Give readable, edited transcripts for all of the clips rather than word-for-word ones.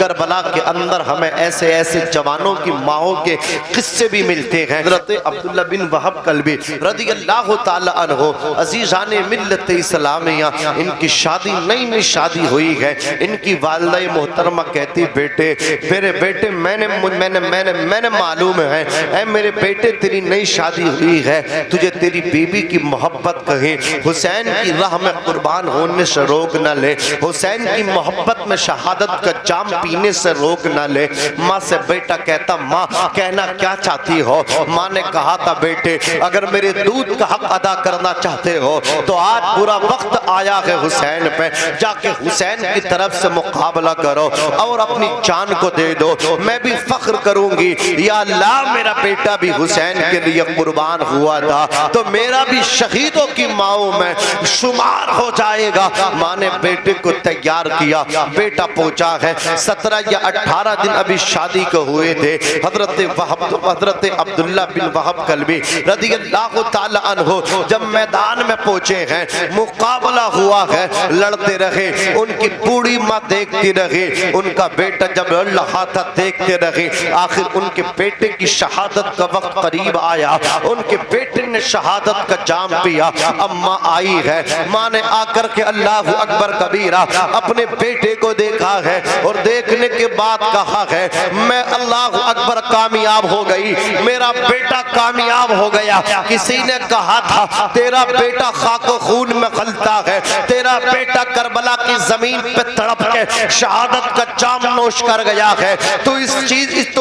Karbala के अंदर हमें ऐसे ऐसे जवानों की माओं के किस्से भी मिलते हैं। हज़रत अब्दुल्ला बिन वहब कल्बी रज़ियल्लाहु ताला अन्हु अज़ीज़ाने मिल्लत इस्लामिया, इनकी शादी नई नई शादी हुई है। इनकी वालिदा मोहतरमा कहती बेटे मेरे बेटे मैंने मालूम है ऐ मेरे बेटे तेरी नई शादी हुई है, तुझे तेरी बीबी की मोहब्बत कहे, हुसैन की राह में कुर्बान होने से रोक न ले, हुसैन की मोहब्बत में शहादत का जाम पीने से रोक न ले। माँ से बेटा कहता माँ कहना क्या चाहती हो? माँ ने कहा था बेटे अगर मेरे दूध का हक अदा करना चाहते हो तो आज पूरा वक्त आया है हुसैन पे, जाके हुसैन की तरफ से मुकाबला करो और अपनी जान को दे दो, मैं भी फख्र करूंगी या अल्लाह मेरा बेटा भी हुसैन के लिए कुर्बान हुआ था तो मेरा भी शहीदों की माओं में शुमार हो जाएगा। माँ ने बेटे को तैयार किया, बेटा पहुंचा है 17 या 18 दिन अभी शादी को हुए थे। हजरत अब्दुल्ला बिन वहब कल्बी रज़ियल्लाहु ताला अन्हु जब मैदान में पहुंचे हैं, मुकाबला हुआ है, लड़ते रहे, उनकी बूढ़ी माँ देखती रही, उनका बेटा जब लड़ रहा था देखते रहे, आखिर उनके बेटे की शहादत का वक्त करीब आया, उनके बेटे ने शहादत का जाम पिया। अब माँ आई है, माँ ने आकर के अल्लाहु अकबर कबीरा अपने बेटे को देखा है और देखने के बाद कहा है मैं अल्लाहु अकबर कामयाब हो गई, मेरा बेटा कामयाब हो गया। किसी ने कहा था तेरा बेटा खाको खून में खलता है, तेरा बेटा करबला की जमीन पे तड़प के शहादत का जाम नोश कर गया है, तो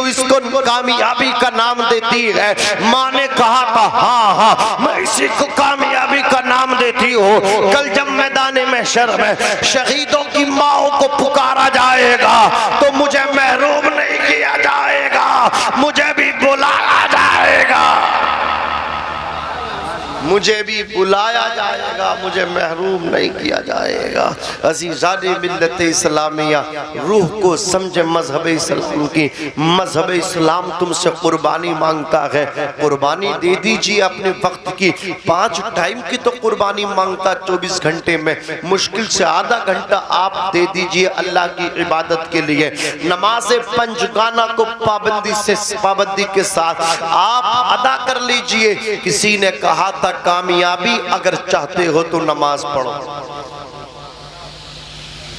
इसको कामयाबी का नाम देती है। माँ ने कहा था हाँ मैं इसी को कामयाबी का नाम देती हूँ। कल जब मैदान महशर में शहीदों की माओं को पुकारा जाएगा तो मुझे महरूम नहीं किया जाएगा, मुझे भी बुलाया जाएगा, मुझे भी बुलाया जाएगा, मुझे महरूम नहीं किया जाएगा। अज़ीज़ाने मिल्लत इस्लामिया रूह को समझे मजहब इस्लाम की, मजहब इस्लाम तुमसे कुर्बानी मांगता है, कुर्बानी दे दीजिए अपने वक्त की। 5 टाइम की तो कुर्बानी मांगता 24 घंटे में, मुश्किल से आधा घंटा आप दे दीजिए अल्लाह की इबादत के लिए। नमाज पंचगाना को पाबंदी के साथ आप अदा कर लीजिए। किसी ने कहा था कामयाबी अगर चाहते हो तो नमाज पढ़ो,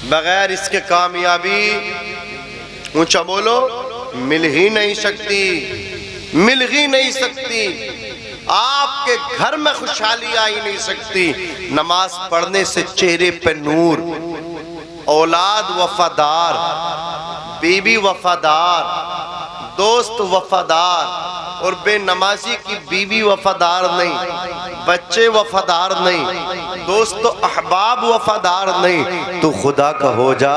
बगैर इसके कामयाबी ऊंचा बोलो मिल ही नहीं सकती, मिल ही नहीं सकती। आपके घर में खुशहाली आ ही नहीं सकती। नमाज पढ़ने से चेहरे पे नूर, औलाद वफादार, बीबी वफादार, दोस्त वफादार, और बेनमाजी की बीवी वफादार नहीं, बच्चे वफादार नहीं, दोस्त अहबाब वफादार नहीं, तो खुदा का हो जा,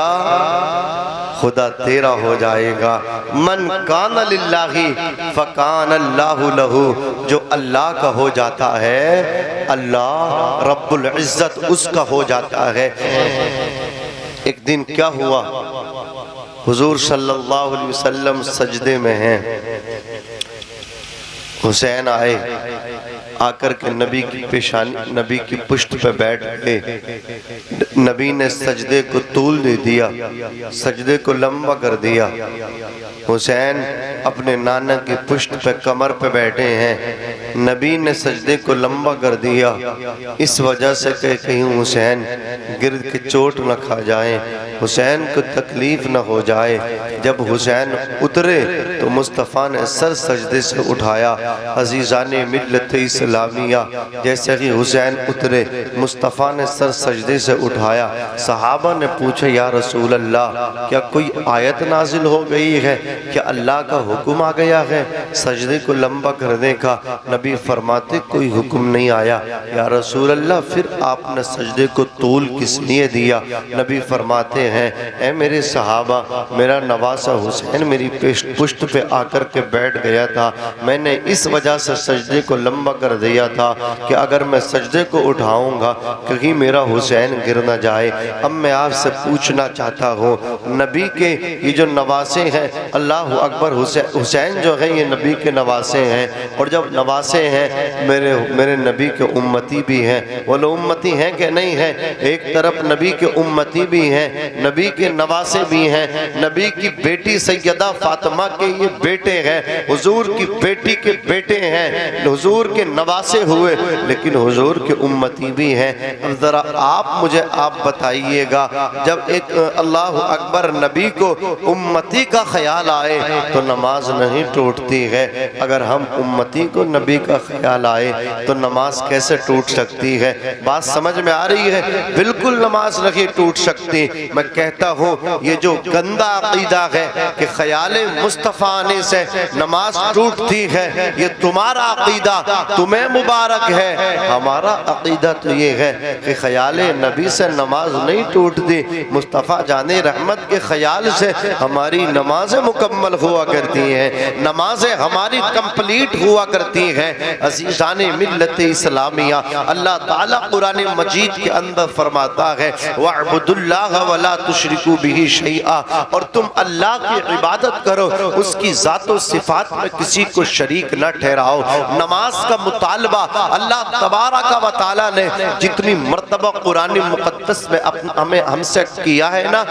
खुदा तेरा हो जाएगा। मन कान लिल्लाही फकान अल्लाहु लहू, जो अल्लाह का हो जाता है अल्लाह रब्बुल इज्जत उसका हो जाता है। एक दिन क्या हुआ, हुजूर सल्लल्लाहु अलैहि वसल्लम सजदे में हैं, हुसैन आए, आकर के नबी की पेशानी, नबी की पुश्त पे बैठ गए। नबी ने सजदे को तूल दे दिया, सजदे को लंबा कर दिया। हुसैन अपने नाना की पुश्त पे कमर पे बैठे हैं, नबी ने सजदे को लंबा कर दिया इस वजह से कि कहीं हुसैन गिर के चोट न खा जाए, हुसैन को तकलीफ न हो जाए। जब हुसैन उतरे तो मुस्तफ़ा ने सर सजदे से उठाया। अज़ीज़ाने मिल्लत इस्लामिया, जैसे ही हुसैन उतरे मुस्तफ़ा ने सर सजदे से उठाया। सहाबा ने पूछा या रसूल अल्लाह, क्या कोई आयत नाजिल हो गई है, क्या अल्लाह का हुक्म आ गया है सजदे को लंबा करने का? नबी फरमाते कोई हुक्म नहीं आया। या रसूल अल्लाह, फिर आपने सजदे को तूल किस लिए दिया? नबी फरमाते हैं ऐ मेरे सहाबा, मेरा नवासा हुसैन मेरी पुश्त पे आकर के बैठ गया था, मैंने इस वजह से सजदे को लंबा कर दिया था कि अगर मैं सजदे को उठाऊंगा कहीं मेरा हुसैन गिर न जाए। अब मैं आपसे पूछना चाहता हूँ, नबी के ये जो नवासे हैं, अल्लाह अकबर, हुसैन जो है ये नबी के नवासे हैं। और जब नवासे हैं, मेरे नबी के उम्मती भी हैं। वो लोग उम्मती हैं कि नहीं हैं? एक तरफ नबी के उम्मती भी हैं, नबी के नवासे भी हैं। नबी की बेटी सैयदा फातिमा के ये बेटे हैं, हुजूर की बेटी के बेटे हैं, हुजूर के नवासे हुए, लेकिन हुजूर के उम्मती भी हैं। अब जरा आप बताइएगा, जब एक अल्लाह अकबर नबी को उम्मती का ख्याल आए तो नमाज नहीं टूटती है। अगर हम उम्मती को नबी का ख्याल आए तो नमाज कैसे टूट सकती है? बात समझ में आ रही है? बिल्कुल नमाज नहीं टूट सकती। मैं कहता हूँ ये जो गंदा अकीदा है कि ख्याल मुस्तफ़ा आने से नमाज टूटती है, ये तुम्हारा अकीदा, तुम्हें मुबारक है। हमारा अकीदा तो ये है कि ख्याल नबी से नमाज नहीं टूटती, मुस्तफ़ा जाने रहमत के ख्याल से हमारी नमाजें मुकम्मल हुआ करती हैं, नमाजें हमारी कंप्लीट हुआ करती हैं। अज़ीज़ान मिल्लत इस्लामिया, अल्लाह ताला कुरान मजीद के अंदर फरमाता है, वअब्दुल्लाह वला तुशरिकू बिही शैआ, और तुम अल्लाह की इबादत करो, उसकी ज़ात व सिफ़ात में किसी को शरीक न ठहराओ। नमाज का मुतालबा अल्लाह तबारक व तआला ने जितनी मर्तबा कुरान मुक़द्दस में हमें हमसे किया है ना,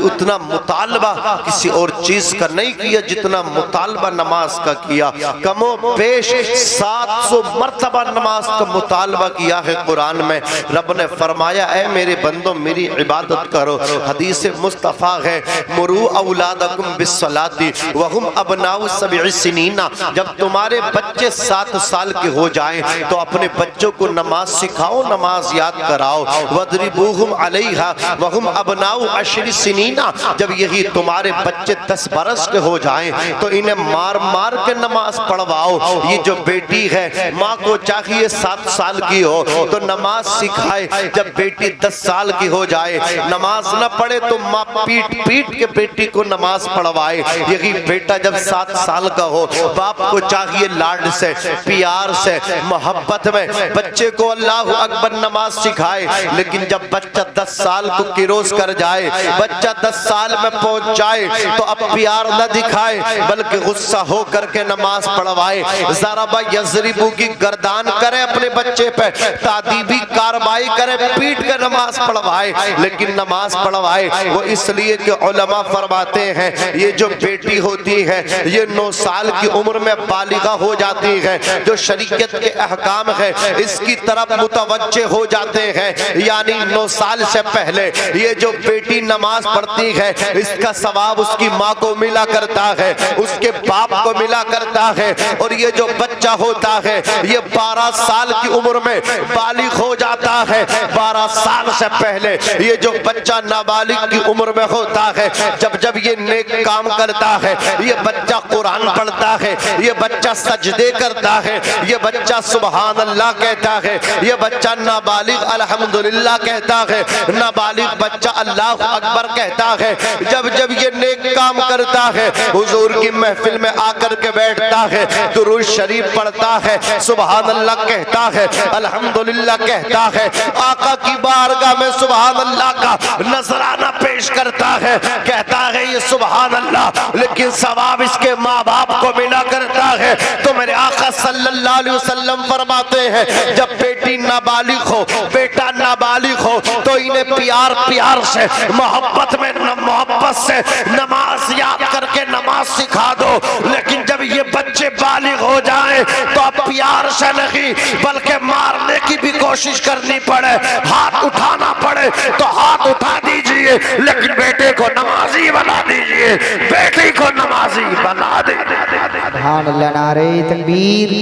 उतना मुतालबा किसी और चीज़ का नहीं किया जितना मुतालबा नमाज का किया। कमो पेश 700 मर्तबा नमाज का मुतालबा किया है कुरान में। रब ने फरमाया, ऐ मेरे बंदो मेरी इबादत करो। हदीस मुस्तफ़ा है, मुरू औलादकुम बिस्सलाती वहुम अबनाउ सब'i सिनीना, जब तुम्हारे बच्चे 7 साल के हो जाएं तो अपने बच्चों को नमाज सिखाओ, नमाज याद कराओ। वदरिबूहुम अलैहा वहुम अबनाउ 10 सिनीना, जब यही तुम्हारे बच्चे 10 बरस के हो जाएं तो इन्हें मार मार के नमाज पढ़वाओ। ये जो बेटी है, माँ को चाहिए 7 साल की हो तो नमाज सिखाए, जब बेटी 10 साल की हो जाए नमाज न पढ़े तो माँ पीट पीट के बेटी को नमाज पढ़वाए। यही बेटा जब 7 साल का हो, बाप को चाहिए लाड से, प्यार से, मोहब्बत में बच्चे को अल्लाह अकबर नमाज सिखाए। लेकिन जब बच्चा 10 साल को किरोस कर जाए, बच्चा 10 साल में पहुंच जाए तो अब प्यार न दिखाए बल्कि गुस्सा हो करके नमाज पढ़वाए। ज़राबा यज़रिबू की गर्दान करे अपने बच्चे पे, तादीबी कार्रवाई करे, पीट कर नमाज पढ़वाए। लेकिन नमाज पढ़वाए वो इसलिए कि उलमा फरमाते हैं ये जो बेटी होती है ये 9 साल की उम्र में बालिगा हो जाती है, जो शरीयत के अहकाम है इसकी तरफ मुतवज्जे हो जाते हैं। यानी 9 साल से पहले ये जो बेटी नमाज पढ़ती है इसका सवाब उसकी माँ को मिला करता है, उसके बाप को मिला करता है। और ये जो बच्चा होता है ये 12 साल की उम्र में बालिग हो जाता है। 12 साल से पहले ये जो बच्चा नाबालिग की उम्र में होता है, जब जब ये नेक काम करता है, ये बच्चा कुरान पढ़ता है, ये बच्चा सजदे करता है, ये बच्चा सुबहान अल्लाह कहता है, ये बच्चा नाबालिग अल्हम्दुलिल्लाह कहता है, नाबालिग बच्चा अल्लाह अकबर कहता है। जब जब ये नेक काम करता है हुजूर की महफिल में आकर के बैठता है, दुरूद शरीफ पढ़ता है, सुबहान अल्लाह कहता है, अल्हम्दुलिल्लाह कहता है, आका की बारगाह में सुबहान अल्लाह का नजराना पेश करता है, कहता है ये सुबहान अल्लाह, लेकिन सवाब इसके माँ बाप को मिला करता है। तो मेरे आका सल्लल्लाहु अलैहि वसल्लम फरमाते हैं जब बेटी नाबालिग हो, बेटा नाबालिग हो तो इन्हें प्यार प्यार से, मोहब्बत में मोहब्बत से नमाज याद करके नमाज सिखा दो। लेकिन जब ये बच्चे बालिग हो जाए तो अब प्यार से नहीं बल्कि मारने की भी कोशिश करनी पड़े, हाथ उठाना पड़े तो हाथ उठा दीजिए, लेकिन बेटे को नमाजी बना दीजिए, बेटी को नमाजी बना दे। सुभान अल्लाह, नारे तकबीर,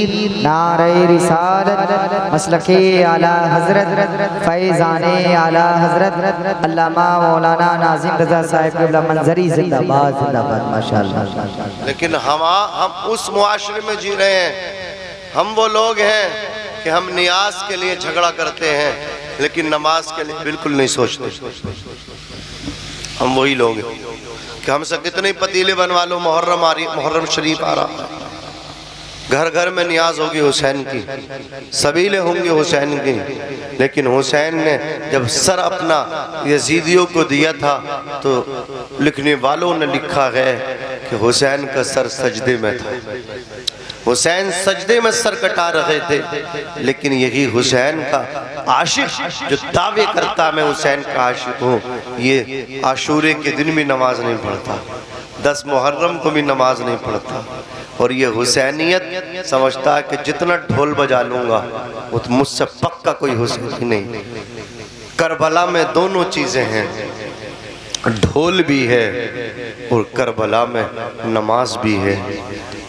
नारे रिसालत, मसलके आला हजरत, फैज़ाने आला हजरत अल्लामा मौलाना नाज़िम रज़ा साहिब क़िबला मंजरी जिंदाबाद जिंदाबाद माशाअल्लाह। लेकिन हम उस मुआशरे में जी रहे हैं, हम वो लोग हैं कि हम नियाज के लिए झगड़ा करते हैं लेकिन नमाज के लिए बिल्कुल नहीं सोचते। हम वही लोग हैं कि हमसे कितने पतीले बनवा लो, मुहर्रम शरीफ आ रहा, घर घर में नियाज होगी हुसैन की, सबीले होंगे हुसैन की, लेकिन हुसैन ने जब सर अपना यजीदियों को दिया था तो लिखने वालों ने लिखा है कि हुसैन का सर सजदे में था। हुसैन सजदे में सर कटा रहे थे, लेकिन यही हुसैन का आशिक जो दावे करता मैं हुसैन का आशिक हूँ, ये आशूरे के दिन भी नमाज नहीं पढ़ता, 10 मुहर्रम को भी नमाज नहीं पढ़ता, और ये हुसैनियत समझता है कि जितना ढोल बजा लूंगा वो तो मुझसे पक्का कोई हुसैनी नहीं। करबला में दोनों चीजें हैं, ढोल भी है और करबला में नमाज भी है।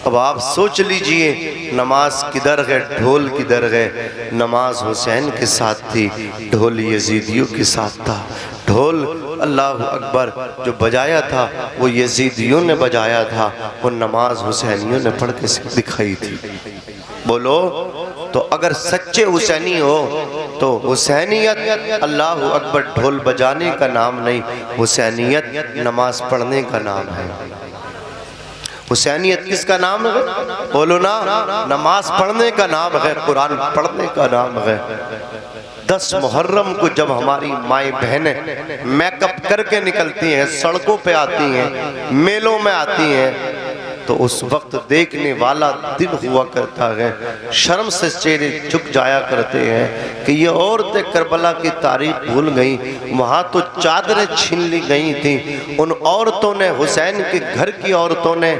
अब आप सोच लीजिए नमाज किधर है, ढोल किधर है। नमाज हुसैन के साथ थी, ढोल यजीदियों के साथ था। ढोल अल्लाह अकबर जो बजाया था वो यजीदियों ने बजाया था, वो नमाज हुसैनियों ने पढ़ के दिखाई थी। बोलो तो अगर सच्चे हुसैनी हो तो हुसैनियत अल्लाह अकबर ढोल बजाने का नाम नहीं, हुसैनियत नमाज पढ़ने का नाम है। हुसैनियत किसका नाम है? बोलो ना, नमाज पढ़ने का नाम है, कुरान पढ़ने का नाम है। 10 मुहर्रम को जब हमारी माएँ बहनें मेकअप करके निकलती हैं, सड़कों पे आती हैं, मेलों में आती हैं, तो उस वक्त देखने वाला दिन हुआ करता है, शर्म से चेहरे झुक जाया करते हैं कि ये औरतें करबला की तारीख भूल गई। वहाँ तो चादरें छीन ली गई थी। उन औरतों ने, हुसैन के घर की औरतों ने,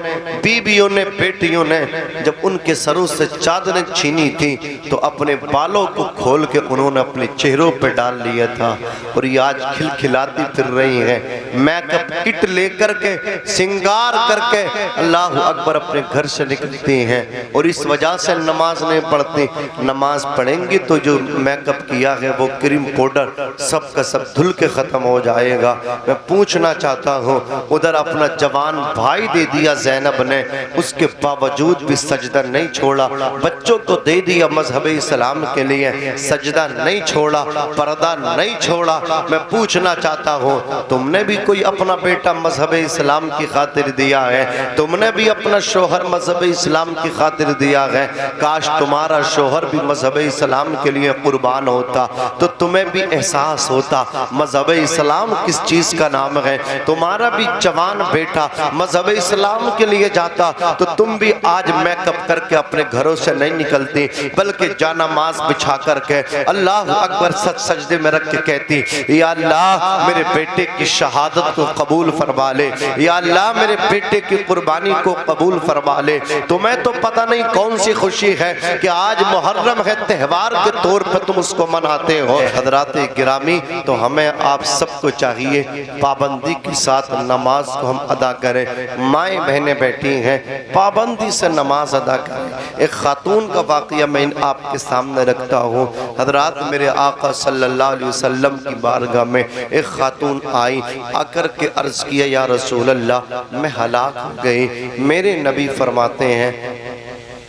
बीबियों ने, बेटियों ने जब उनके सरों से चादरें छीनी थी तो अपने बालों को खोल के उन्होंने अपने चेहरों पर डाल लिया था, और ये आज खिलखिलाती फिर रही हैं, मेकअप किट लेकर के, श्रृंगार करके अल्लाह अकबर अपने घर से निकलती हैं, और इस वजह से नमाज नहीं पढ़ती। नमाज पढ़ेंगी तो जो मेकअप किया है वो क्रीम पाउडर सब का सब धुल के ख़त्म हो जाएगा। मैं पूछना चाहता हूँ, उधर अपना जवान भाई दे दिया ज़ैनब ने, उसके बावजूद भी सजदा नहीं छोड़ा। बच्चों को दे दिया मजहब इस्लाम के लिए, सजदा नहीं छोड़ा, पर्दा नहीं छोड़ा। मैं पूछना चाहता हूँ, तुमने भी कोई अपना बेटा मजहब इस्लाम की खातिर दिया है? तुमने भी अपना शोहर मजहब इस्लाम की खातिर दिया है? काश तुम्हारा शोहर भी मजहब इस्लाम के लिए कुर्बान होता तो तुम्हें भी एहसास होता मजहब इस्लाम किस चीज़ का नाम है। तुम्हारा भी जवान बेटा मजहब इस्लाम के लिए जाता तो तुम भी आज मेकअप करके अपने घरों से नहीं निकलती, बल्कि जानामाज बिछा करके अल्लाह अकबर सजदे में रख के कहती, या अल्लाह मेरे बेटे की शहादत को कबूल फरमा ले, या अल्लाह मेरे बेटे की कुर्बानी को कबूल फरमा ले। तुम्हें तो पता नहीं कौन सी खुशी है कि आज मुहर्रम है, त्यौहार के तौर पर तुम उसको मनाते हो। हजराते गिरामी, तो हमें आप सबको चाहिए पाबंदी के साथ नमाज को हम अदा करें। माएँ बहनें बैठी हैं, पाबंदी से नमाज अदा करें। एक खातून का वाक़या मैं आपके सामने रखता हूँ। हजरात, मेरे आका सल्लल्लाहु अलैहि वसल्लम की बारगाह में एक खातून आई, आकर के अर्ज़ किया, या रसूल अल्लाह मैं हलाक हो गई। मेरे नबी फरमाते हैं,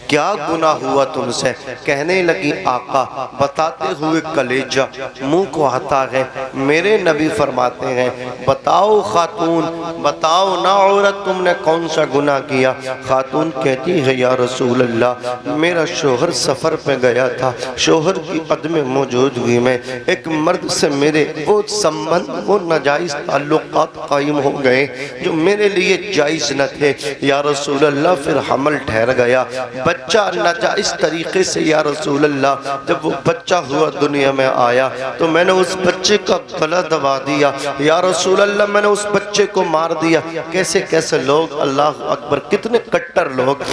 क्या गुनाह हुआ तुमसे? कहने लगी, आका बताते हुए कलेजा मुंह को आता है। मेरे नबी फरमाते हैं, बताओ खातून, बताओ ना औरत, तुमने कौन सा गुनाह किया? खातून कहती है, या रसूल अल्लाह मेरा शोहर सफ़र पे गया था, शोहर की अदम मौजूदगी में एक मर्द से मेरे वो संबंध, वो नाजायज़ ताल्लुकात कायम हो गए जो मेरे लिए जायज़ न थे। या रसूल अल्लाह फिर हमल ठहर गया, बच्चा नाजायज़ तरीके से, या रसूल अल्लाह जब वो बच्चा हुआ दुनिया में आया तो मैंने उस बच्चे का गला दबा दिया, या रसूल अल्लाह मैंने उस बच्चे को मार दिया। कैसे कैसे लोग, अल्लाह अकबर, कितने कट्टर लोग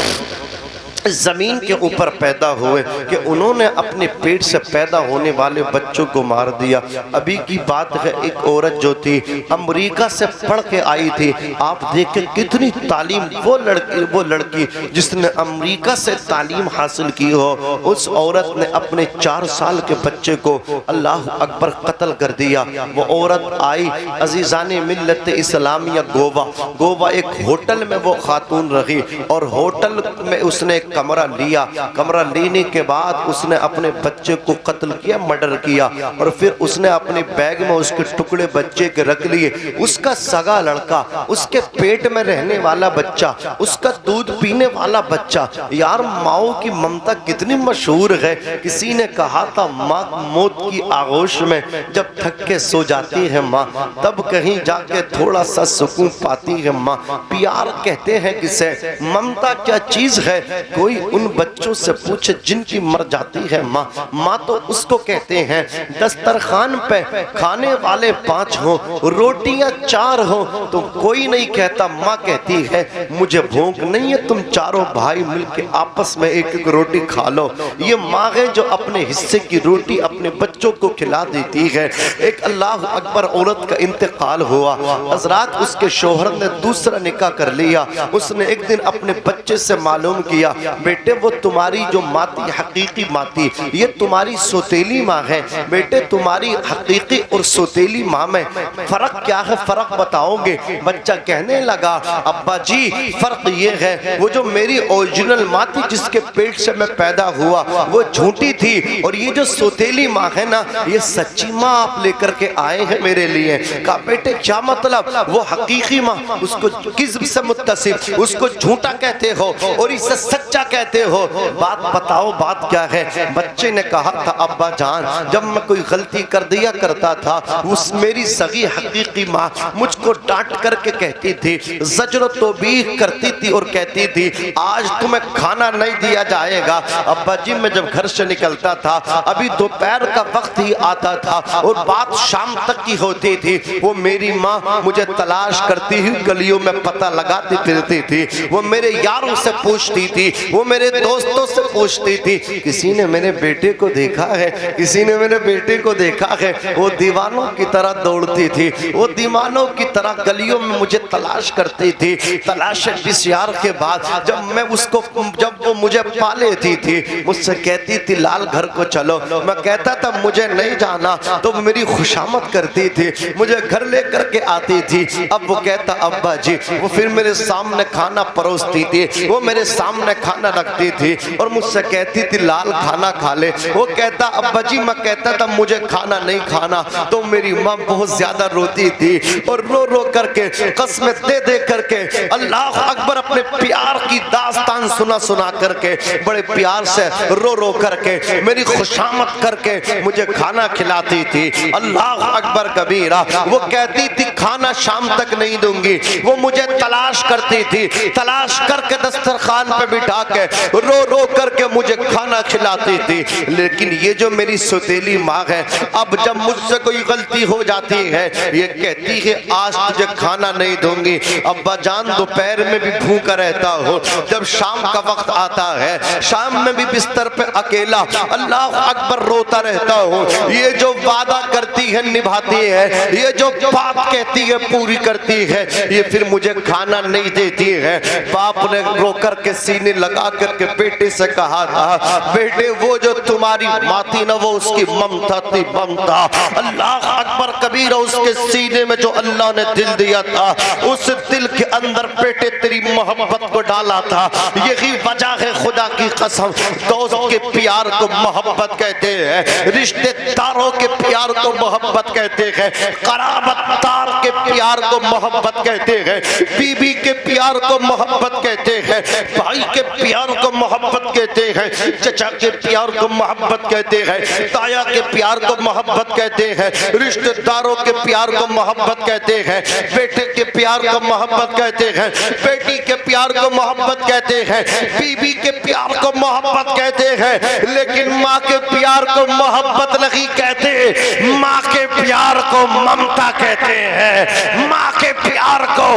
ज़मीन के ऊपर पैदा हुए कि उन्होंने अपने पेट से पैदा होने वाले बच्चों को मार दिया। अभी की बात है, एक औरत जो थी अमेरिका से पढ़ के आई थी, आप देखें कितनी तालीम, वो लड़की जिसने अमेरिका से तालीम हासिल की हो, उस औरत ने अपने 4 साल के बच्चे को अल्लाह अकबर कत्ल कर दिया। वो औरत आई, अजीज़ाने मिल्लत इस्लामिया गोवा एक होटल में वो खातून रही, और होटल में उसने कमरा लिया। कमरा लेने के बाद उसने अपने बच्चे को कत्ल किया, मर्डर किया, और फिर उसने अपने बैग में उसके टुकड़े बच्चे के रख लिए। उसका सगा लड़का, उसके पेट में रहने वाला बच्चा, उसका दूध पीने वाला बच्चा। यार माओ की ममता कितनी मशहूर है। किसी ने कहा था माँ मौत की आगोश में जब थक के सो जाती है माँ, तब कहीं जाके थोड़ा सा सुकून पाती है माँ। प्यार कहते हैं किसे, ममता क्या चीज है, कोई उन बच्चों से पूछे जिनकी मर जाती है माँ। माँ तो उसको कहते हैं दस्तरखान पे खाने वाले 5 हो, रोटियां 4 हो, तो कोई नहीं कहता। माँ कहती है मुझे भूख नहीं है, तुम चारों भाई मिलके आपस में एक एक रोटी खा लो। ये माँ है जो अपने हिस्से की रोटी अपने बच्चों को खिला देती है। एक अल्लाह अकबर औरत का इंतकाल हुआ। हजरात उसके शोहर ने दूसरा निकाह कर लिया। उसने एक दिन अपने बच्चे से मालूम किया, बेटे वो तुम्हारी जो माँ थी हकीकी माँ थी, ये तुम्हारी सौतेली माँ है। बेटे तुम्हारी हकीकी और सौतेली माँ में फर्क क्या है, फर्क बताओगे? बच्चा कहने लगा अब्बा जी फर्क ये है, वो जो मेरी ओरिजिनल माँ थी जिसके पेट से मैं पैदा हुआ वो झूठी थी, और ये जो सौतेली माँ है ना ये सच्ची माँ आप लेकर के आए हैं मेरे लिए। कहा बेटे क्या मतलब? वो हकीकी माँ, उसको किस्म से मुत्तसिफ, उसको झूठा कहते हो और इसे सच्चा कहते हो, बात बताओ बात क्या है? बच्चे ने कहा था अब्बा जान जब मैं कोई गलती कर दिया करता था, उस मेरी सगी हकीकी माँ मुझको डांट करके कहती थी, ज़ज्र तौबीख करती थी और कहती थी आज तुम्हें खाना नहीं दिया जाएगा। अब्बा जी मैं जब घर से निकलता था अभी दोपहर का वक्त ही आता था और बात शाम तक की होती थी, वो मेरी माँ मुझे तलाश करती हुई गलियों में पता लगाती फिरती थी। वो मेरे यारों से पूछती थी, वो मेरे दोस्तों से पूछती थी, किसी ने मेरे बेटे को देखा है, किसी ने मेरे बेटे को देखा है। वो दीवानों की तरह दौड़ती थी, वो दीवानों की तरह गलियों में मुझे तलाश करती थी। तलाश बिस्यार के बाद जब वो मुझे पा लेती थी, मुझसे कहती थी लाल घर को चलो। मैं कहता था मुझे नहीं जाना, तो वो मेरी खुशामद करती थी, मुझे घर लेकर के आती थी। अब वो कहता अब्बा जी, वो फिर मेरे सामने खाना परोसती थी, वो मेरे सामने खाना रखती थी और मुझसे कहती थी लाल खाना खा ले। वो कहता अब्बा जी, मैं कहता था मुझे खाना नहीं खाना, तो मेरी माँ बहुत ज्यादा रोती थी और रो रो करके कसमें दे दे करके अल्लाह अकबर अपने प्यार की दास्तान सुना सुना करके बड़े प्यार से रो रो करके मेरी खुशामद करके मुझे खाना खिलाती थी। अल्लाह अकबर कबीरा। वो कहती थी खाना शाम तक नहीं दूंगी, वो मुझे तलाश करती थी, तलाश करके दस्तरखान पे बिठा के रो रो करके मुझे खाना खिलाती थी। लेकिन ये जो मेरी सौतेली माँ है, अब जब मुझसे कोई गलती हो जाती है ये कहती है आज तुझे खाना नहीं दूंगी। अब्बा जान दोपहर में भी भूखा रहता हो, जब शाम का वक्त आता है शाम में भी बिस्तर पे अकेला अल्लाह अकबर रोता रहता हो। ये जो वादा करती है निभाती है, ये जो बात कहती है पूरी करती है, ये फिर मुझे खाना नहीं देती है। बाप ने रो करके सीने लगा करके बेटे से कहा था, बेटे वो जो तुम्हारी माँ थी ना वो उसकी ममता थी, ममता। अल्लाह अकबर कबीर। उसके सीने में जो अल्लाह ने दिल दिया था उस दिल के अंदर बेटे तेरी मोहब्बत को डाला था। यही वजह है खुदा की कसम दोस्त के प्यार को मोहब्बत कहते हैं, रिश्तेदारों के प्यार को मोहब्बत कहते हैं, कराबतदार के प्यार को मोहब्बत कहते हैं, बीबी के प्यार को मोहब्बत कहते हैं, भाई के प्यार को मोहब्बत कहते हैं, चचा के प्यार को मोहब्बत कहते हैं, ताया के प्यार को मोहब्बत कहते हैं, रिश्तेदारों के प्यार को मोहब्बत कहते हैं, बेटे के प्यार को मोहब्बत कहते हैं, बेटी के प्यार को मोहब्बत कहते हैं, बीबी के प्यार को मोहब्बत कहते हैं। लेकिन माँ के प्यार को मोहब्बत नहीं कहते, माँ के प्यार को ममता कहते हैं, माँ के प्यार को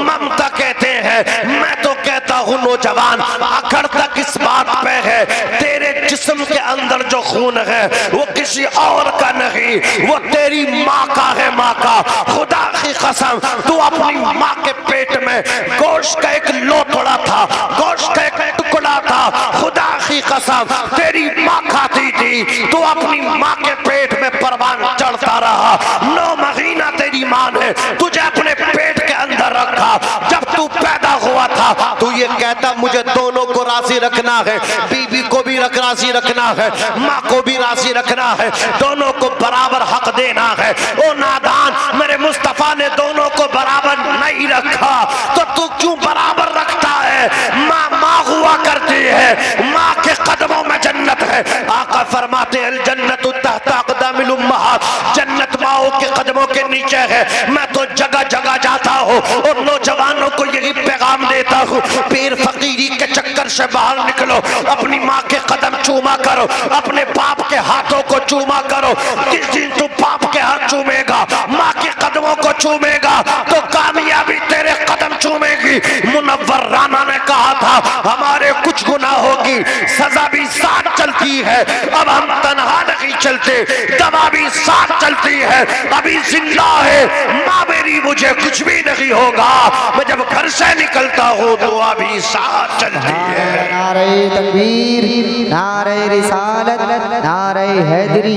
ममता कहते हैं। मैं तो कहता हूँ नौजवान अखड़ तक इस बात पे है, तेरे जिस्म के अंदर जो खून है वो किसी और का नहीं, वो तेरी माँ का है, माँ का। खुदा की कसम तू अपनी माँ के पेट में गोश्त का एक लोथड़ा था, गोश्त का एक टुकड़ा था, खुदा की कसम तेरी माँ खाती थी, तू अपनी माँ के पेट में परवान चढ़ता रहा। 9 महीना तेरी माँ ने तुझे अपने पेट के अंदर रखा, जब तू पैदा हुआ था तू ये कहता मुझे दोनों को राजी रखना है, बीबी को भी राजी रखना है, माँ को भी राजी रखना है, दोनों को बराबर हक देना है। ओ नादान, मेरे मुस्तफा ने दोनों को बराबर नहीं रखा तो तू क्यों बराबर रखता है? माँ माँ हुआ करती है, माँ के कदमों में जन्नत है। आका फरमाते हैं जन्नत तहता अक़दामिल उम्महात, जन्नत माओ के कदमों के नीचे है। मैं तो जगह जगह जाता हूँ और नौजवानों को यही पैगाम देता हूँ, पीर फकीरी के चक्कर से बाहर निकलो, अपनी माँ के कदम चूमा करो, अपने बाप के हाथों को चूमा करो। जिस दिन तू बाप के हाथ चूमेगा, माँ के कदमों को चूमेगा तो कामयाबी तेरे कदम चूमेगी। मुनव्वर राना ने कहा था हमारे कुछ गुनाहों की सजा भी साथ चलती है, अब हम तन्हा नहीं चलते, दवा भी साथ चलती है। अभी जिंदा है माँ मेरी, मुझे कुछ भी नहीं होगा, मैं जब घर से निकलता हूँ तो अभी साथ चलती है। नारे तकबीर, नारे रिसालत, नारे हैदरी,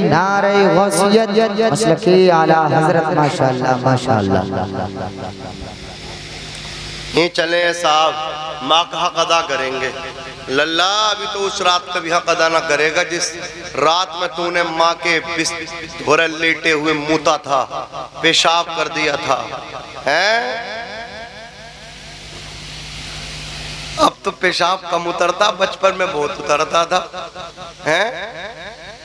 नारे गौसियत, मसलके आला हजरत। माशाअल्लाह माशाअल्लाह। ये चले साहब, माँ का हक अदा करेंगे। लल्ला अभी तो उस रात का भी हक अदा ना करेगा जिस रात में तूने माँ के घोड़े लेटे हुए मुता था, पेशाब कर दिया था, हैं? अब तो पेशाब कम उतरता, बचपन में बहुत उतरता था, हैं?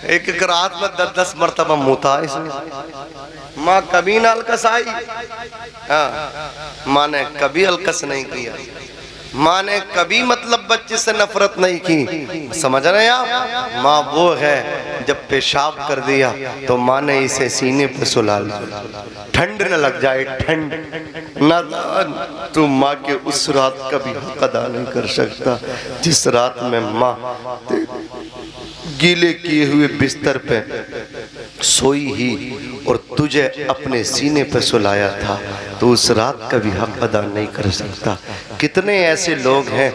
एक एक रात में 10-10 मरतबा मुता इसने। माँ कभी ना अलकस आई, हाँ, माँ ने कभी अलकस नहीं किया, माँ ने कभी मतलब बच्चे से नफरत नहीं की। समझ रहे हैं आप? माँ वो है जब पेशाब कर दिया तो माँ ने इसे सीने पे सुला लिया, ठंड न लग जाए, ठंड ना। तू माँ के उस रात का भी हक अदा नहीं कर सकता जिस रात में माँ गीले किए हुए बिस्तर पे सोई ही और तुझे अपने सीने पे सुलाया था, तो उस रात का भी हक अदा नहीं कर सकता। कितने ऐसे लोग हैं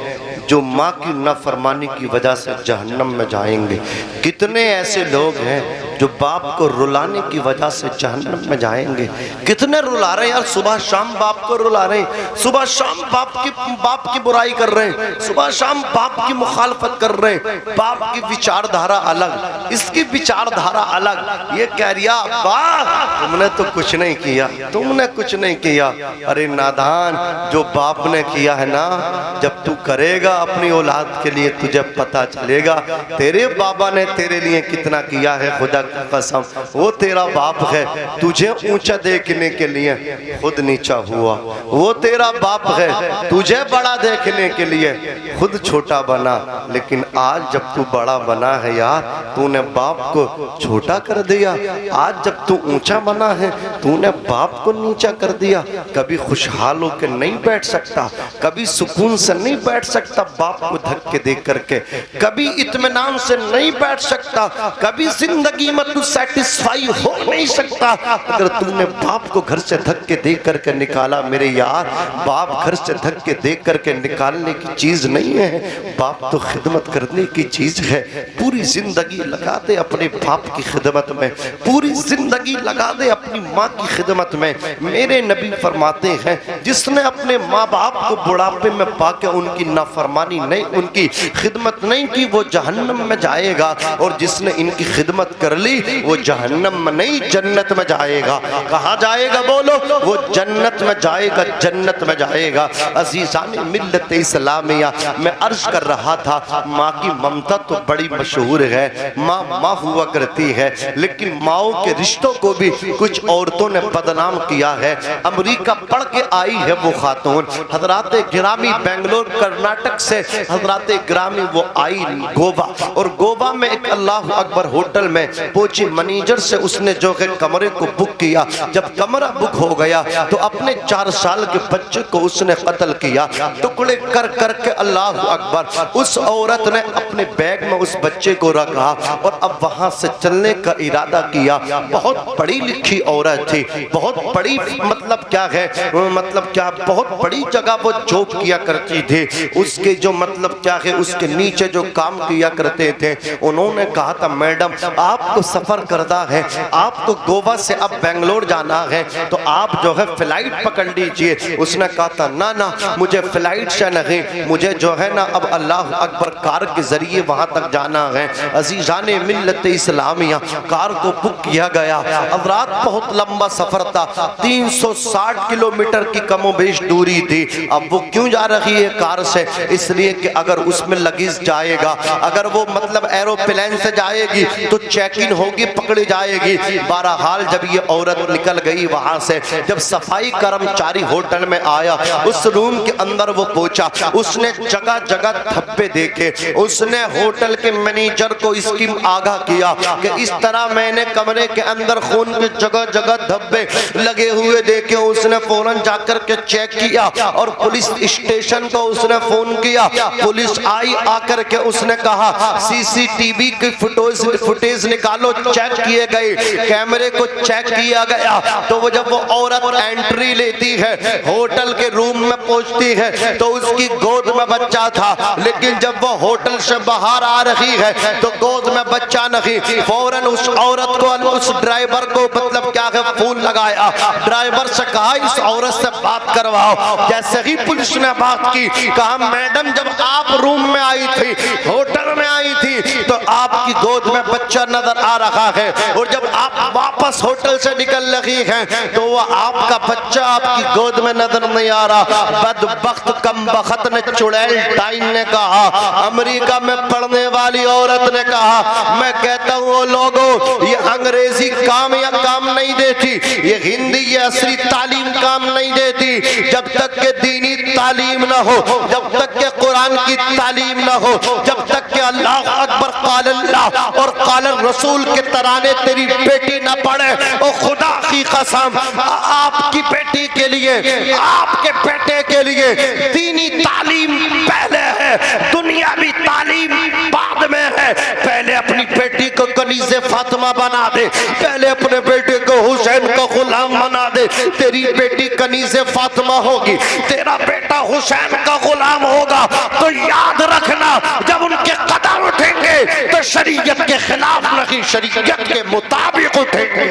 जो माँ की नाफरमानी की वजह से जहन्नम में जाएंगे, कितने ऐसे लोग हैं जो बाप को रुलाने की वजह से जहन्नम में जाएंगे। कितने रुला रहे हैं यार, सुबह शाम बाप को रुला रहे हैं, सुबह शाम बाप की बुराई कर रहे हैं, सुबह शाम बाप की मुखालफत कर रहे हैं। बाप की विचारधारा अलग, इसकी विचारधारा अलग। ये कह रिया वाह तुमने तो कुछ नहीं किया, तुमने कुछ नहीं किया। अरे नादान, जो बाप ने किया है ना, जब तू करेगा अपनी औलाद के लिए तुझे पता चलेगा तेरे बाबा ने तेरे लिए कितना किया है। खुदा की कसम, वो तेरा बाप है, तुझे ऊंचा देखने के लिए खुद नीचा हुआ। वो तेरा बाप है, तुझे बड़ा देखने के लिए खुद छोटा बना। लेकिन आज जब तू बड़ा बना है यार, तूने बाप को छोटा कर दिया। आज जब तू ऊंचा बना है, तूने बाप को नीचा कर दिया। कभी खुशहाल होकर नहीं बैठ सकता, कभी सुकून से नहीं बैठ सकता बाप को धक्के दे करके, कभी इत्मीनान से नहीं बैठ सकता, कभी जिंदगी में तू सेटिस्फाई हो नहीं सकता अगर तूने बाप को घर से धक्के दे करके निकाला। मेरे यार, बाप घर से धक्के दे करके निकालने की चीज नहीं है, बाप तो खिदमत करने की चीज है। पूरी जिंदगी लगा दे अपने बाप की खिदमत में, पूरी जिंदगी लगा दे अपनी माँ की खिदमत में। मेरे नबी फरमाते हैं जिसने अपने माँ बाप को बुढ़ापे में पाके उनकी नाफरमानी नहीं, उनकी खिदमत नहीं की, वो जहन्नम में जाएगा। और जिसने इनकी खिदमत कर ली वो जहन्नम में नहीं जन्नत में जाएगा। कहाँ जाएगा बोलो? वो जन्नत में जाएगा, जन्नत में जाएगा। अज़ीज़ान मिल्लत इस्लामिया, मैं अर्ज कर रहा था माँ की ममता तो बड़ी मशहूर है, माँ माँ हुआ करती है, लेकिन माओ के रिश्तों को भी कुछ औरतों ने बदनाम किया है। अमेरिका पढ़ के आई है वो खातून, हजरात गिरामी बेंगलोर कर्नाटक से हजरात गिरामी वो आई गोवा, और गोवा में एक अल्लाह अकबर होटल में पहुंची। मैनेजर से उसने जो है कमरे को बुक किया। जब कमरा बुक हो गया तो अपने 4 साल के बच्चे को उसने कत्ल किया, टुकड़े कर करके। अल्लाह अकबर। उस औरत ने अपने बैग में उस बच्चे को रखा और अब वहां से चलने का इरादा किया। बहुत पढ़ी लिखी औरत थी, बहुत बड़ी मतलब क्या है, मतलब क्या बहुत बड़ी जगह वो जॉब किया करती थी। उसके जो मतलब क्या है, उसके नीचे जो काम किया करते थे, उन्होंने कहा था मैडम आपको सफर करना है, आपको गोवा से अब बेंगलोर जाना है, तो आप जो है फ्लाइट पकड़ लीजिए। उसने कहा था ना ना, मुझे फ्लाइट से नहीं, मुझे जो है ना अब अल्लाह अकबर कार के जरिए वहां तक जाना है। अजीजाने मिल्लत इस्लामिया कार को बुक किया गया। अब रात बहुत लंबा सफर था, 360 किलोमीटर की कमोबेश दूरी थी। अब वो क्यों जा रही है कार से, इसलिए कि अगर उसमें लगेज जाएगा, अगर वो मतलब एरोप्लेन से जाएगी तो चेक इन होगी, पकड़ी जाएगी। बहरहाल जब ये औरत निकल गई वहां से, जब सफाई कर्मचारी होटल में आया, उस रूम के अंदर वो पहुंचा, उसने जगह जगह धब्बे देखे। उसने होटल के मैनेजर को इसकी आगाह किया कि इस तरह मैंने कमरे के अंदर खून के जगह जगह धब्बे लगे हुए देखे। उसने फौरन जाकर के चेक किया और पुलिस स्टेशन को उसने फोन किया। पुलिस आई, आकर के उसने कहा सीसीटीवी की फुटेज निकालो। चेक किए गए, कैमरे को चेक किया गया। तो वो जब वो औरत एंट्री लेती है, होटल के रूम में पहुंचती है, तो उसकी गोद में बच्चा था। लेकिन जब वो होटल से बाहर आ रही है तो गोद में बच्चा नहीं। फौरन उस औरत को, उस ड्राइवर को मतलब क्या है फोन लगाया, ड्राइवर से कहा इस औरत से बात करवाओ। जैसे ही पुलिस ने बात की, कहा मैडम जब आप रूम में आई थी, होटल में आई थी, तो आपकी गोद में बच्चा नजर आ रहा है, और जब आप वापस होटल से निकल रही हैं तो वो आपका बच्चा आपकी गोद में नजर नहीं आ रहा। बदबख्त कमबख्त ने, चुड़ैल टाइन ने कहा, अमेरिका में पढ़ने वाली औरत ने कहा, मैं कहता हूँ वो लोगों, ये अंग्रेजी काम या काम नहीं देती, ये हिंदी ये असली तालीम काम नहीं देती। जब तक के दीनी तालीम ना हो, जब तक के कुरान की तालीम ना हो, जब तक के अल्लाह अकबर काल अल्लाह और काल रसूल के तराने तेरी बेटी ना पढ़े, और खुदा की कसम आपकी बेटी के लिए, आपके बेटे के लिए दीनी तालीम पहले है, दुनियावी तालीम बाद में है। पहले अपनी बेटी को कनीज़े फातिमा बना दे, पहले अपने बेटे को हुसैन का गुलाम बना दे। तेरी बेटी कनीज़े फातिमा होगी, तेरा बेटा हुसैन का गुलाम होगा, तो याद रखना जब उनके कदम उठेंगे तो शरीयत के खिलाफ नहीं, शरीयत के मुताबिक उठेंगे।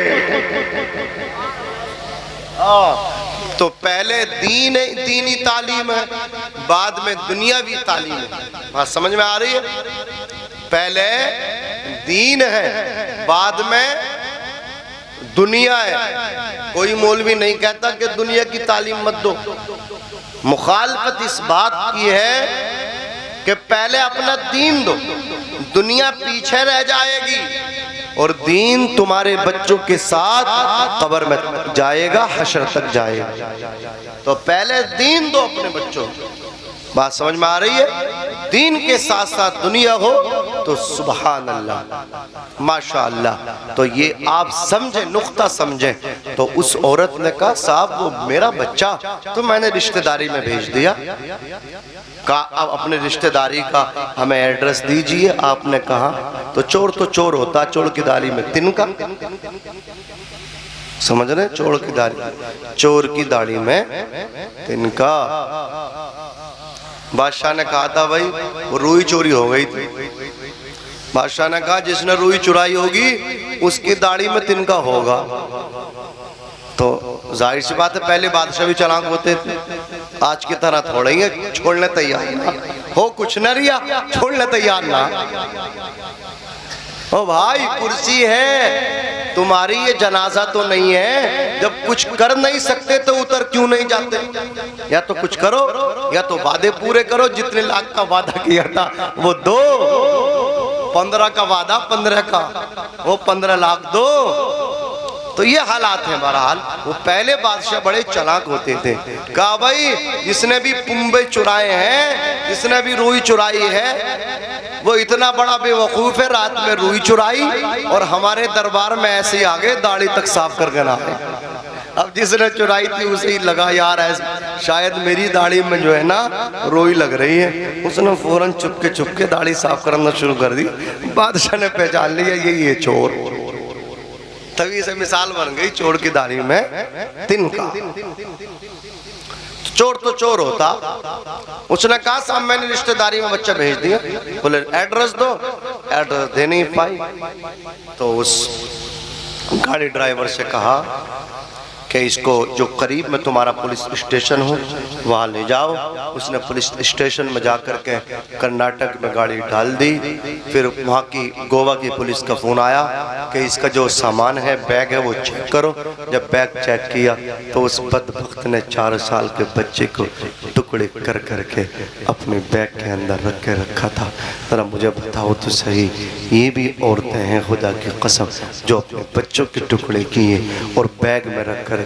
तो पहले दीनी तालीम है, बाद में दुनियावी तालीम है। बात समझ में आ रही है? पहले दीन है, बाद में दुनिया है। कोई मौलवी नहीं कहता कि दुनिया की तालीम मत दो। मुखालफत इस बात की है कि पहले अपना दीन दो, दुनिया पीछे रह जाएगी और दीन तुम्हारे बच्चों के साथ कब्र में जाएगा, हशर तक जाएगा। तो पहले दीन दो अपने बच्चों को। बात समझ में आ रही है? दीन के साथ साथ दुनिया हो तो सुभान अल्लाह, माशा अल्लाह। तो ये आप समझे, नुक्ता समझे। तो उस औरत ने कहा साहब वो मेरा बच्चा तो मैंने रिश्तेदारी में भेज दिया। कहा अब अपने रिश्तेदारी का हमें एड्रेस दीजिए। आपने कहा तो चोर होता, चोर की दाढ़ी में तिनका, समझ रहे? चोर की दाढ़ी, चोर की दाढ़ी में तिनका। बादशाह ने कहा था भाई वो रुई चोरी हो गई थी। बादशाह ने कहा जिसने रुई चुराई होगी उसकी दाढ़ी में तिनका होगा। तो जाहिर सी बात है पहले बादशाह भी चालाक होते थे, आज की तरह थोड़े ही छोड़ने तैयार ना हो, कुछ न रिया छोड़ने तैयार ना। ओ भाई कुर्सी है तुम्हारी, ये जनाजा तो नहीं है। जब कुछ कर नहीं सकते तो उतर क्यों नहीं जाते? या तो कुछ करो या तो वादे पूरे करो। जितने लाख का वादा किया था वो दो, 15 का वादा 15 का, वो 15 लाख दो। तो ये हालात हैं। बहरहाल वो पहले बादशाह बड़े चालाक होते थे। कहा भाई जिसने भी पुंबे चुराए हैं, जिसने भी रुई चुराई है, वो इतना बड़ा बेवकूफ है, रात में रुई चुराई और हमारे दरबार में ऐसे ही आगे दाढ़ी तक साफ करके ना आए। अब जिसने चुराई थी उसे ही लगा यार ऐसे शायद मेरी दाढ़ी में जो है ना रुई लग रही है। उसने फौरन चुपके दाढ़ी साफ करना शुरू कर दी। बादशाह ने पहचान लिया ये चोर। तभी से मिसाल बन गई चोर की दाढ़ी में तिनका। चोर तो चोर होता, उसने कहा साहब मैंने रिश्तेदारी में बच्चा भेज दिया, बोले एड्रेस दो, एड्रेस दे नहीं पाई। तो उस गाड़ी ड्राइवर से कहा कि इसको जो करीब में तुम्हारा पुलिस स्टेशन हो वहाँ ले जाओ। उसने पुलिस स्टेशन में जाकर के कर्नाटक में गाड़ी डाल दी। फिर वहाँ की गोवा की पुलिस का फ़ोन आया कि इसका जो सामान है बैग है वो चेक करो। जब बैग चेक किया तो उस बदबख्त ने 4 साल के बच्चे को टुकड़े कर करके अपने बैग के अंदर रख के रखा था। ज़रा मुझे बताओ तो सही, ये भी औरतें हैं खुदा की कसम जो अपने बच्चों के टुकड़े किए और बैग में रख कर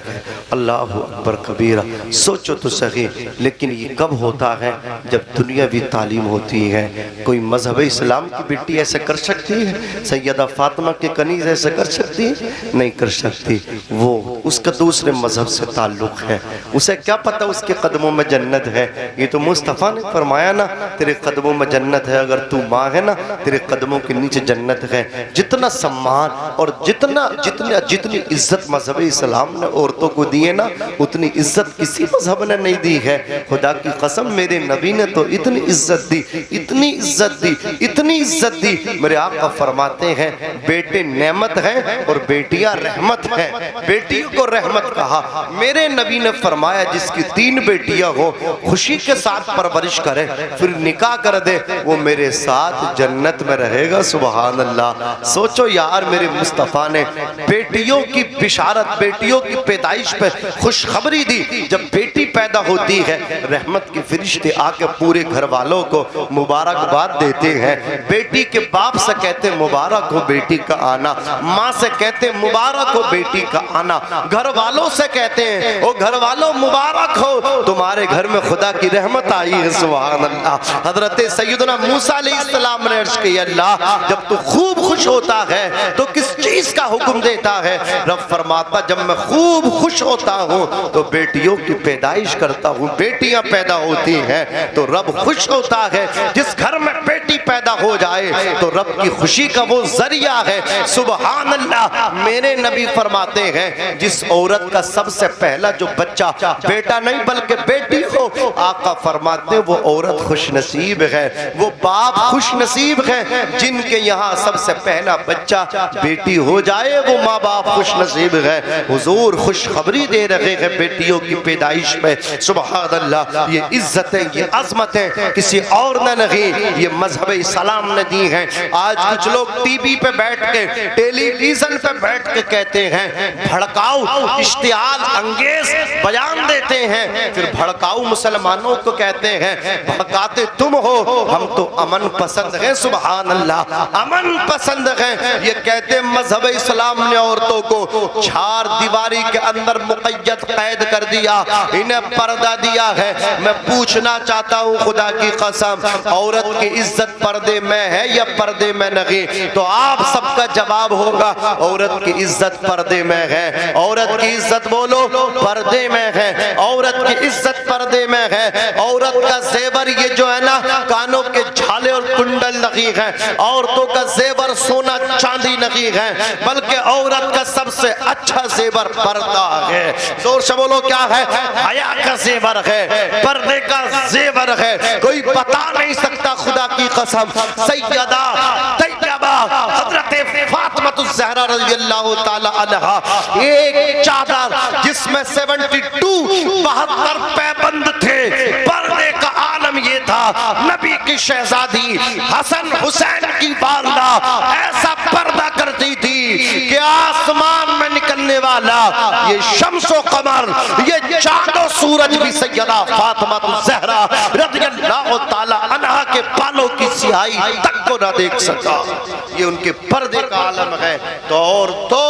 अल्लाह अकबर कबीरा। सोचो तो सही, लेकिन ये कब होता है जब दुनियावी तालीम होती है। कोई मजहब इस्लाम की बेटी ऐसे कर सकती है? सैयदा फातिमा के कनीज़ ऐसे कर सकती है? नहीं कर सकती। वो उसका दूसरे मजहब से ताल्लुक़ है, उसे क्या पता उसके कदमों में जन्नत है। ये तो मुस्तफ़ा ने फरमाया ना, तेरे कदमों में जन्नत है, अगर तू माँ है ना तेरे कदमों के नीचे जन्नत है। जितना सम्मान और जितनी इज्जत मजहब इस्लाम ने औरतों को दिए ना, उतनी इज्जत किसी मजहब ने नहीं दी है। खुदा की कसम मेरे नबी ने तो इतनी इज्जत दी, इतनी इज्जत दी, इतनी इज्जत दी। मेरे आका फरमाते हैं बेटे नेमत हैं और बेटियां रहमत हैं। बेटियों को रहमत कहा। मेरे नबी ने फरमाया जिसकी 3 बेटियां हो खुशी के साथ परवरिश करे फिर निकाह कर दे, वो मेरे साथ जन्नत में रहेगा। सुभान अल्लाह। सोचो यार, मेरे मुस्तफ़ा ने बेटियों की बिशारत, बेटियों की पैदाइश पे खुशखबरी दी। जब बेटी पैदा होती है रहमत के फरिश्ते आके पूरे घर वालों को मुबारकबाद देते हैं। बेटी के बाप से कहते मुबारक हो बेटी का आना, माँ से कहते मुबारक हो बेटी का आना, घर वालों से कहते हैं ओ घर वालों मुबारक हो तुम्हारे घर में खुदा की रहमत आई है। सुभान अल्लाह। हजरत सैयदना मूसा अलैहिस्सलाम ने अर्ज किया अल्लाह जब तू खूब खुश होता है तो किस चीज का हुक्म देता है? रब फरमाता जब मैं खूब खुश होता हूँ तो बेटियों की पैदाइश करता हूँ, बेटियां पैदा होती हैं तो रब खुश होता है। जिस घर में बेटी पैदा हो जाए तो रब की खुशी का वो जरिया है। सुभान अल्लाह। मेरे नबी फरमाते हैं जिस औरत का सबसे पहला जो बच्चा बेटा नहीं बल्कि बेटी हो, आका फरमाते वो औरत खुश नसीब है, वो बाप खुश नसीब है। जिनके यहाँ सबसे पहला बच्चा बेटी हो जाए वो माँ बाप खुश नसीब है। हुजूर खुशखबरी दे रहे हैं बेटियों की पैदाइश में। सुभान अल्लाह। ये इज्जत है, ये अजमत है, किसी और ने नहीं, ये मजहब इस्लाम ने दी है। आज कुछ लोग टीवी पे बैठ के, टेलीविजन पे बैठ के कहते हैं भड़काऊ इश्तिहार अंगेज बयान देते हैं, फिर भड़काऊ मुसलमानों को कहते हैं भड़काते तुम हो, हम तो अमन पसंद हैं। सुभान अल्लाह। अमन पसंद है। ये कहते मजहब इस्लाम ने औरतों को 4 दीवारी के अंदर मुक़य्यद कैद कर दिया, इन्हें पर्दा दिया है। मैं पूछना चाहता हूँ खुदा की कसम, औरत की इज्जत पर्दे में है या पर्दे में नहीं? तो आप सबका जवाब होगा औरत की इज्जत पर्दे में है। औरत की इज्जत बोलो पर्दे में है। औरत की इज्जत पर्दे में है। औरत का जेवर ये जो है ना, कानों के झाले और कुंडल नहीं है। औरतों का जेवर सोना चांदी नहीं है, बल्कि औरत का सबसे अच्छा जेवर पर्दा है। जोर से बोलो क्या है? हया का जेवर है, पर्दे का जेवर है। कोई बता नहीं सकता खुदा की कसम। सैयदा तैयबा हजरत फातिमा ज़हरा रज़ियल्लाहु ताला अन्हा, एक चादर जिसमें 72 पैबंद थे। पर्दे का आलम ये था, नबी की शहजादी हसन हुसैन की वालदा ऐसा पर्दा करती थी कि आसमान में निकलने वाला ये शम्सो कमर, ये चांदो सूरज भी सैयदा फातिमा ज़हरा रज़ियल्लाहु ताला अन्हा के बालों की सियाही तक को ना देख सका। ये उनके पर्दे का आलम है। तो और तो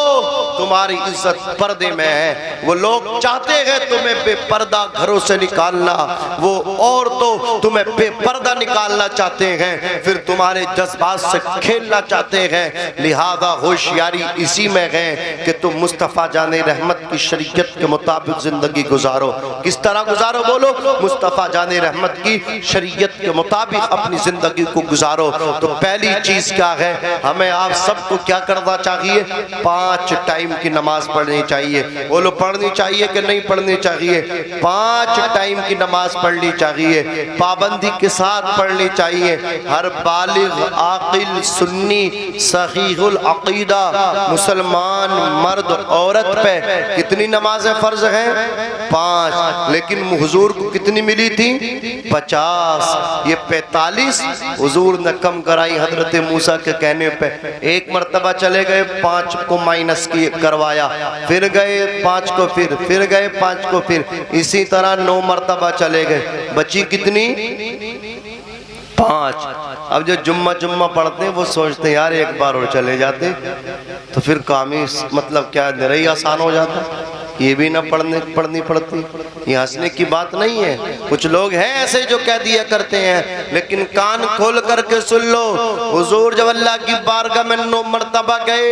तुम्हारी इज्जत पर्दे में है। वो लोग चाहते हैं तुम्हें बेपर्दा घरों से निकालना, वो और तो तुम्हें बेपर्दा निकालना चाहते हैं, फिर तुम्हारे जज्बात से खेलना चाहते हैं। लिहाजा होशियारी इसी में है कि तुम मुस्तफ़ा जाने रहमत की शरीयत के मुताबिक जिंदगी गुजारो। किस तरह गुजारो? बोलो मुस्तफ़ा जाने रहमत की शरीयत के मुताबिक अपनी जिंदगी को गुजारो। तो पहली चीज क्या है? हमें आप सबको क्या करना चाहिए? 5 टाइम टाइम की नमाज पढ़नी चाहिए? बोलो पढ़नी चाहिए कि नहीं पढ़नी चाहिए? 5 टाइम की नमाज पढ़नी चाहिए, पाबंदी के साथ पढ़नी चाहिए। हर बालिग आकिल सुन्नी सहीहुल अकीदा मुसलमान मर्द औरत पे कितनी नमाजें फर्ज हैं? 5। लेकिन हुजूर को कितनी मिली थी? 50। ये 45 हुजूर ने कम कराई हजरत मूसा के कहने पे। एक मर्तबा चले गए, 5 को माइनस करवाया, फिर गए 5 को, फिर गए 5 को, फिर इसी तरह 9 मर्तबा चले गए। बची कितनी? 5। अब जो जुम्मा पढ़ते हैं वो सोचते हैं यार एक बार और चले जाते तो फिर काम ही मतलब क्या नहीं आसान हो जाता। ये भी ना पढ़नी पड़ती। ये हंसने की बात नहीं है। कुछ लोग हैं ऐसे जो कह दिया करते हैं, लेकिन कान खोल करके सुन लो। हुजूर जब अल्लाह की बारगाह में 9 मर्तबा गए,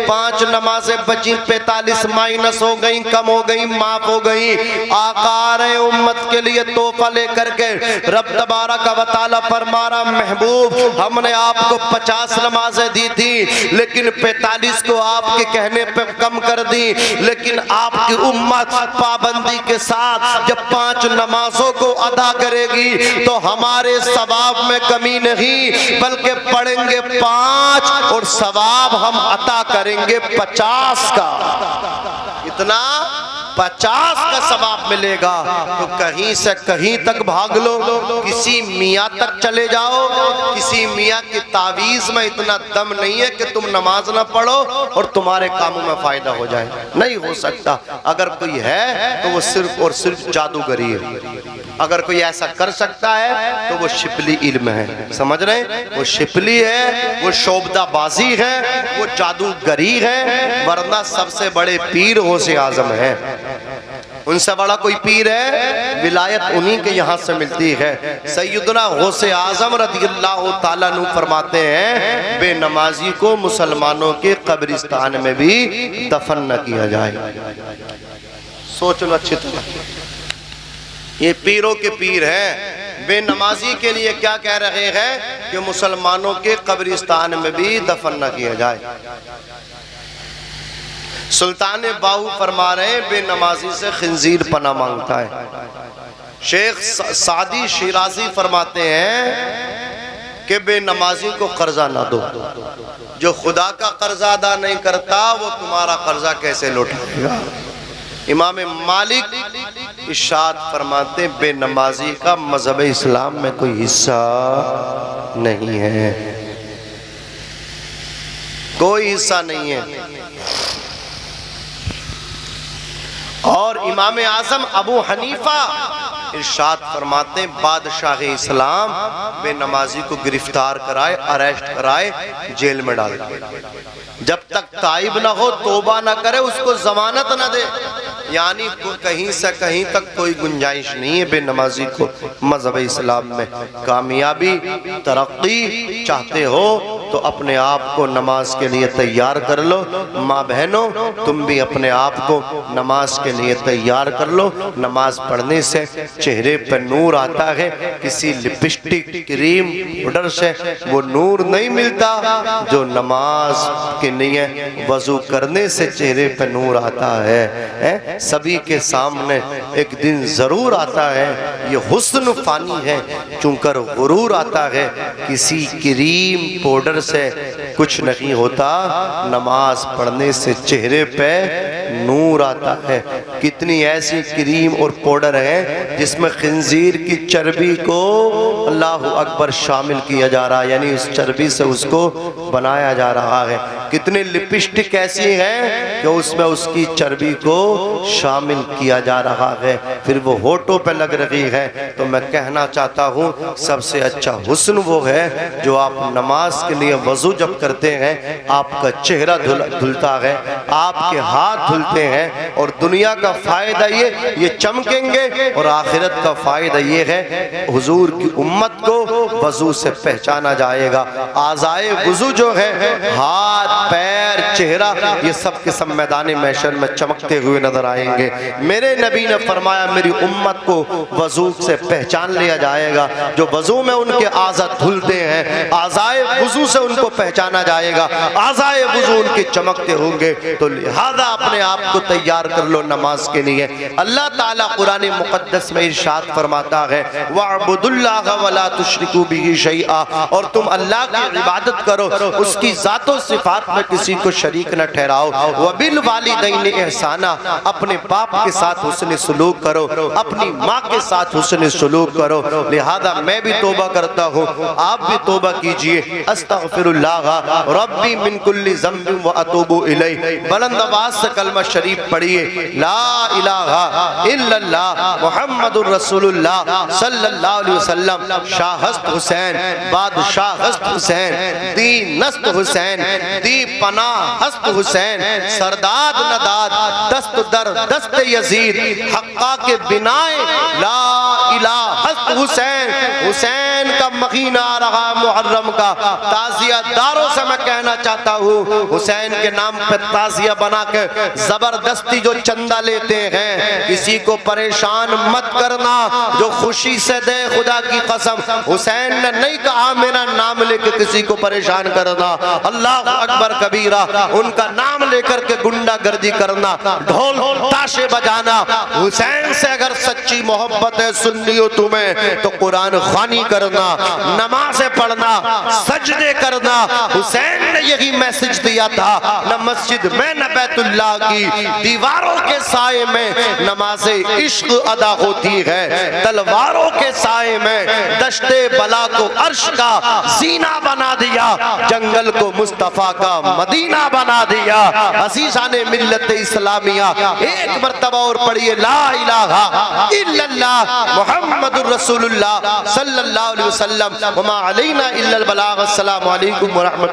5 नमाजें बची, 45 माइनस हो गई, कम हो गई, माफ हो गई। आकार उम्मत के लिए तोहफा लेकर के रब तबारक व तआला फरमा रहा, महबूब हमने आपको 50 नमाजें दी थी, लेकिन 45 को आपके कहने पे कम कर दी। लेकिन आपकी उम्मत पाबंदी के साथ जब 5 नमाजों को अदा करेगी तो हमारे सवाब में कमी नहीं, बल्कि पढ़ेंगे 5 और सवाब हम अता करेंगे 50 का। इतना 50 का सवाब मिलेगा। तो कहीं से कहीं तक भाग लो, किसी मियाँ तक चले जाओ, किसी मियाँ की तावीज़ में इतना दम नहीं है कि तुम नमाज ना पढ़ो और तुम्हारे कामों में फायदा हो जाए। नहीं हो सकता। अगर कोई है तो वो सिर्फ और सिर्फ जादूगरी है। अगर कोई ऐसा कर सकता है तो वो शिपली इल्म है, समझ रहे? वो शिपली है, वो शोबदाबाजी है, वो जादूगरी है। वरना सबसे बड़े पीर गौसे आजम है। उनसे बड़ा कोई पीर है? विलायत उन्हीं के यहाँ से मिलती है। सैयदना गौसे आजम रज़ियल्लाहु ताला अन्हु फरमाते हैं, बेनमाजी को मुसलमानों के कब्रिस्तान में भी दफन न किया जाए। सोच लो अच्छी तरह। ये पीरों के पीर हैं। बेनमाजी के लिए क्या कह रहे हैं कि मुसलमानों के कब्रिस्तान में भी दफन न किया जाए। सुल्तान बाहू फरमा रहे हैं, बेनमाजी से खिंजीर पना मांगता है। शेख सादी शिराजी फरमाते हैं कि बेनमाजी को कर्जा ना दो। जो खुदा का कर्जा अदा नहीं करता वो तुम्हारा कर्जा कैसे लौटाएगा? इमाम मालिक इरशाद फरमाते, बेनमाजी का मजहब इस्लाम में कोई हिस्सा नहीं है, कोई हिस्सा नहीं है। और इमाम आजम अबू हनीफा इरशाद फरमाते, बादशाह इस्लाम बेनमाजी को गिरफ्तार कराए, अरेस्ट कराए, जेल में डाल, जब तक ताइब ना हो, तौबा ना करे, उसको जमानत ना दे। यानी कहीं से कहीं तक कोई गुंजाइश नहीं है बेनमाजी को मजहब इस्लाम में। कामयाबी तरक्की चाहते हो तो अपने आप को नमाज के लिए तैयार कर लो। माँ बहनों, तुम भी अपने आप को नमाज के लिए तैयार कर लो। नमाज पढ़ने से चेहरे पर नूर आता है। किसी लिपस्टिक, क्रीम, पाउडर से वो नूर नहीं मिलता जो नमाज के लिए वजू करने से चेहरे पर नूर आता है। सभी के सामने एक दिन जरूर आता है। ये हुस्न फानी है, चूंकर गुरूर आता है। किसी क्रीम पाउडर से कुछ नहीं होता, नमाज पढ़ने से चेहरे पे नूर आता है। कितनी ऐसी क्रीम और पाउडर है जिसमें खिंजीर की चर्बी को अल्लाहु अकबर शामिल किया जा रहा है, यानी उस चर्बी से उसको बनाया जा रहा है। कितनी लिपस्टिक ऐसी है कि उसमें उसकी चर्बी को शामिल किया जा रहा है, फिर वो होठों पे लग रही है। तो मैं कहना चाहता हूँ, सबसे अच्छा हुस्न वो है जो आप नमाज के लिए वजू जब करते हैं, आपका चेहरा धुलता है, आपके हाथ धुलते हैं। और दुनिया का फ़ायदा ये चमकेंगे, और आखिरत का फ़ायदा ये है हुजूर की उम्मत को वज़ू से पहचाना जाएगा। आज़ाए वज़ू जो है, हाथ पैर चेहरा, ये सब के सब मैदान महशर में चमकते हुए नजर आएंगे। मेरे नबी ने फरमाया मेरी उम्मत को वज़ू से पहचान लिया जाएगा। जो वज़ू में उनके आज़ा धुलते हैं, आज़ाए वज़ू से उनको पहचाना जाएगा, आज़ाए वज़ू उनके चमकते होंगे। तो लिहाजा अपने आप को तैयार कर लो नमाज के लिए। अल्लाह ताला कुरान मुक़द्दस में इरशाद फरमाता है वअबुदुल्लाह वला तुश्रिकू बिही शैआ, और तुम अल्लाह की इबादत करो, उसकी ज़ात व सिफ़ात में किसी को शरीक न ठहराओ। वबिल वालिदैन एहसाना, अपने बाप के साथ हुस्न सलूक करो, अपनी माँ के साथ हुस्न सलूक करो। लिहाजा मैं भी तौबा करता हूँ, आप भी तौबा कीजिए। अस्तगफिरुल्लाह रब्बी मिन कुल्ली ज़ंबिन व अतूबु इलैहि। बुलंद आवाज़ से कलमा शरीफ पढ़िए, ला इलाहा इल्लल्लाह मुहम्मदुर रसूलुल्लाह सल्लल्लाहु अलैहि वसल्लम। शाहस्त हुसैन, बादशाह हस्त हुसैन, दी नस्त हुसैन, दी पनाह हस्त हुसैन, सरदाद नदाद दस्त दर दस्त यजीद, हक्का के बिनाए ला इलाहा हस्त हुसैन। हुसैन का महीना आ रहा मुहर्रम का, ताजिया दारों से मैं कहना चाहता हूँ, हुसैन के नाम पे ताजिया बना के जबरदस्ती जो चंदा लेते हैं, किसी को परेशान मत करना। जो खुशी से दे, खुदा की कसम हुसैन ने नहीं कहा मेरा नाम लेकर किसी को परेशान करना। अल्लाह अकबर कबीरा, उनका नाम लेकर के गुंडागर्दी करना, ढोल ताशे बजाना। हुसैन से अगर सच्ची मोहब्बत है सुन्नियो तुम्हें, तो कुरान ख़्वानी करना, नमाज़ें पढ़ना, सजदे करना। हुसैन ने यही मैसेज दिया था, न मस्जिद में न बैतुल्लाह की दीवारों के साए में नमाज़े इश्क अदा होती है, तलवारों के साए में दश्ते बला को अर्श का सीना बना दिया, जंगल को मुस्तफ़ा का मदीना बना दिया। अज़ीज़ाने मिल्लत इस्लामिया, एक मर्तबा और पढ़िए ला इलाहा इल्लल्लाह मुहम्मदुर रसूलुल्लाह सल्लल्लाहु अलैहि वसल्लम, वमा अलैना इल्लल बलाग। अस्सलामु अलैकुम व रहमतुल्लाह।